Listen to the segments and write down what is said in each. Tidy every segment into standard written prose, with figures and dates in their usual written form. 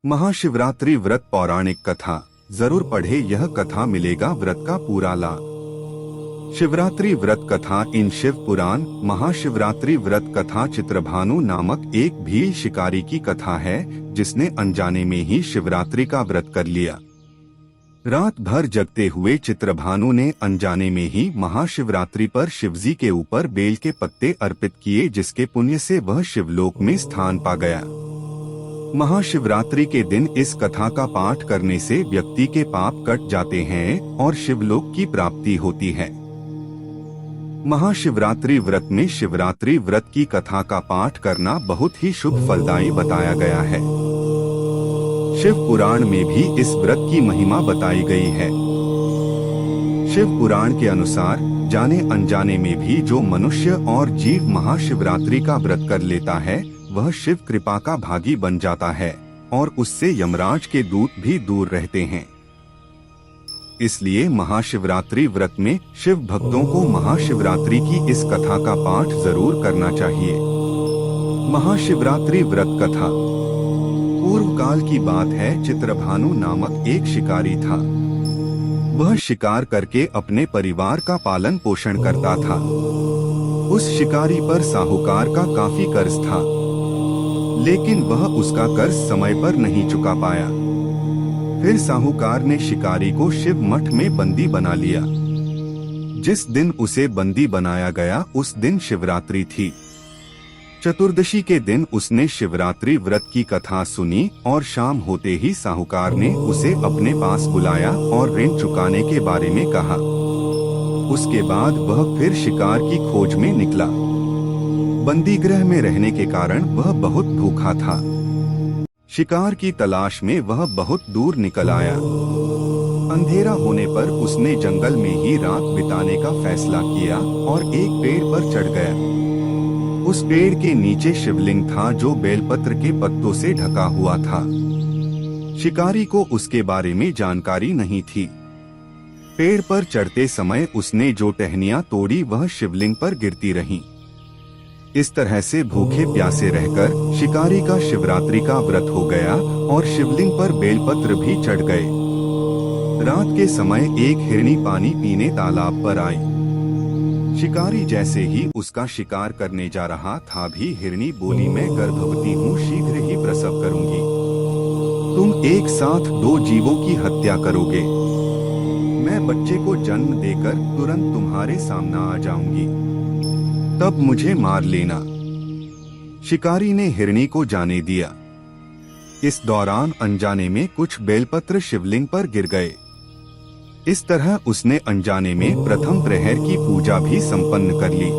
महाशिवरात्रि व्रत पौराणिक कथा। जरूर पढ़े, यह कथा मिलेगा व्रत का पूरा लाभ। शिवरात्रि व्रत कथा। इन शिव पुराण महाशिवरात्रि व्रत कथा चित्रभानु नामक एक भील शिकारी की कथा है, जिसने अनजाने में ही शिवरात्रि का व्रत कर लिया। रात भर जगते हुए चित्रभानु ने अनजाने में ही महाशिवरात्रि पर शिवजी के ऊपर बेल के पत्ते अर्पित किए, जिसके पुण्य से वह शिवलोक में स्थान पा गया। महाशिवरात्रि के दिन इस कथा का पाठ करने से व्यक्ति के पाप कट जाते हैं और शिवलोक की प्राप्ति होती है। महाशिवरात्रि व्रत में शिवरात्रि व्रत की कथा का पाठ करना बहुत ही शुभ फलदायी बताया गया है। शिव पुराण में भी इस व्रत की महिमा बताई गई है। शिव पुराण के अनुसार जाने अनजाने में भी जो मनुष्य और जीव महाशिवरात्रि का व्रत कर लेता है, वह शिव कृपा का भागी बन जाता है और उससे यमराज के दूत भी दूर रहते हैं। इसलिए महाशिवरात्रि व्रत में शिव भक्तों को महाशिवरात्रि की इस कथा का पाठ जरूर करना चाहिए। महाशिवरात्रि व्रत कथा। पूर्व काल की बात है, चित्रभानु नामक एक शिकारी था। वह शिकार करके अपने परिवार का पालन पोषण करता था। उस शिकारी पर साहूकार का काफी कर्ज था, लेकिन वह उसका कर्ज समय पर नहीं चुका पाया। फिर साहूकार ने शिकारी को शिव मठ में बंदी बना लिया। जिस दिन उसे बंदी बनाया गया उस दिन शिवरात्रि थी। चतुर्दशी के दिन उसने शिवरात्रि व्रत की कथा सुनी और शाम होते ही साहूकार ने उसे अपने पास बुलाया और ऋण चुकाने के बारे में कहा। उसके बाद वह फिर शिकार की खोज में निकला। बंदी गृह में रहने के कारण वह बहुत भूखा था। शिकार की तलाश में वह बहुत दूर निकल आया। अंधेरा होने पर उसने जंगल में ही रात बिताने का फैसला किया और एक पेड़ पर चढ़ गया। उस पेड़ के नीचे शिवलिंग था, जो बेलपत्र के पत्तों से ढका हुआ था। शिकारी को उसके बारे में जानकारी नहीं थी। पेड़ पर चढ़ते समय उसने जो टहनियां तोड़ी वह शिवलिंग पर गिरती रहीं। इस तरह से भूखे प्यासे रहकर शिकारी का शिवरात्रि का व्रत हो गया और शिवलिंग पर बेलपत्र भी चढ़ गए। रात के समय एक हिरनी पानी पीने तालाब पर आई। शिकारी जैसे ही उसका शिकार करने जा रहा था भी हिरनी बोली, मैं गर्भवती हूँ, शीघ्र ही प्रसव करूंगी। तुम एक साथ दो जीवों की हत्या करोगे। मैं बच्चे को जन्म देकर तुरंत तुम्हारे सामने आ जाऊंगी, तब मुझे मार लेना। शिकारी ने हिरनी को जाने दिया। इस दौरान अनजाने में कुछ बेलपत्र शिवलिंग पर गिर गए। इस तरह उसने अनजाने में प्रथम प्रहर की पूजा भी संपन्न कर ली।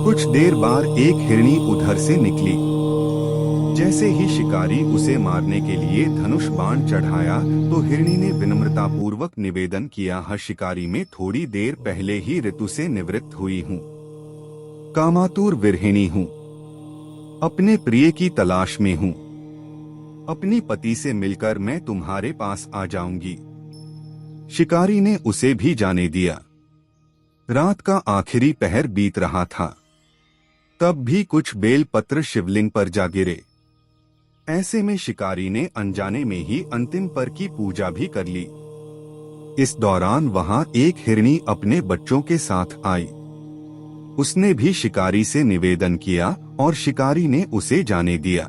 कुछ देर बाद एक हिरनी उधर से निकली। जैसे ही शिकारी उसे मारने के लिए धनुष बाण चढ़ाया तो हिरनी ने विनम्रता पूर्वक निवेदन किया, हाँ शिकारी, मैं थोड़ी देर पहले ही ऋतु से निवृत्त हुई हूँ, कामातुर विरहिणी हूँ, अपने प्रिय की तलाश में हूँ। अपनी पति से मिलकर मैं तुम्हारे पास आ जाऊंगी। शिकारी ने उसे भी जाने दिया। रात का आखिरी पहर बीत रहा था, तब भी कुछ बेल पत्र शिवलिंग पर जा गिरे। ऐसे में शिकारी ने अनजाने में ही अंतिम पर की पूजा भी कर ली। इस दौरान वहां एक हिरनी अपने बच्चों के साथ आई। उसने भी शिकारी से निवेदन किया और शिकारी ने उसे जाने दिया।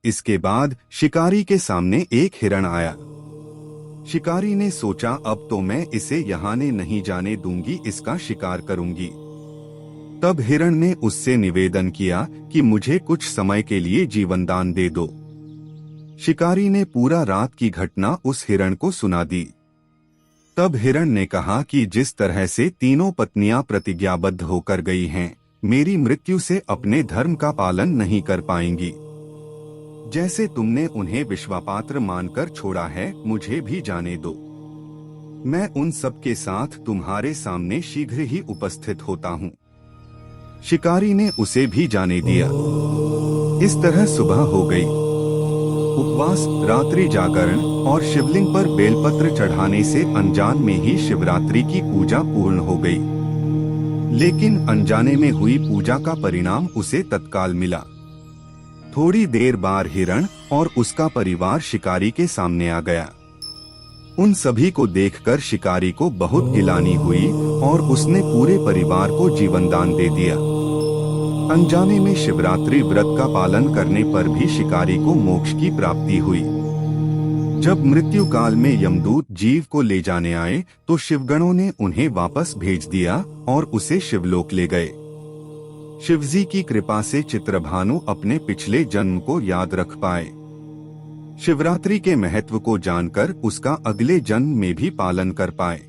इसके बाद शिकारी के सामने एक हिरण आया। शिकारी ने सोचा, अब तो मैं इसे यहाँ ने नहीं जाने दूंगी, इसका शिकार करूंगी। तब हिरण ने उससे निवेदन किया कि मुझे कुछ समय के लिए जीवन दान दे दो। शिकारी ने पूरा रात की घटना उस हिरण को सुना दी। तब हिरण ने कहा कि जिस तरह से तीनों पत्नियां प्रतिज्ञाबद्ध होकर गई हैं, मेरी मृत्यु से अपने धर्म का पालन नहीं कर पाएंगी। जैसे तुमने उन्हें विश्वापात्र मानकर छोड़ा है, मुझे भी जाने दो। मैं उन सब के साथ तुम्हारे सामने शीघ्र ही उपस्थित होता हूँ। शिकारी ने उसे भी जाने दिया। इस तरह सुबह हो गई। उपवास, रात्रि जागरण और शिवलिंग पर बेलपत्र चढ़ाने से अनजान में ही शिवरात्रि की पूजा पूर्ण हो गई। लेकिन अनजाने में हुई पूजा का परिणाम उसे तत्काल मिला। थोड़ी देर बाद हिरण और उसका परिवार शिकारी के सामने आ गया। उन सभी को देखकर शिकारी को बहुत गिलानी हुई और उसने पूरे परिवार को जीवनदान दे दिया। अनजाने में शिवरात्रि व्रत का पालन करने पर भी शिकारी को मोक्ष की प्राप्ति हुई। जब मृत्यु काल में यमदूत जीव को ले जाने आए तो शिवगणों ने उन्हें वापस भेज दिया और उसे शिवलोक ले गए। शिवजी की कृपा से चित्रभानु अपने पिछले जन्म को याद रख पाए। शिवरात्रि के महत्व को जानकर उसका अगले जन्म में भी पालन कर पाए।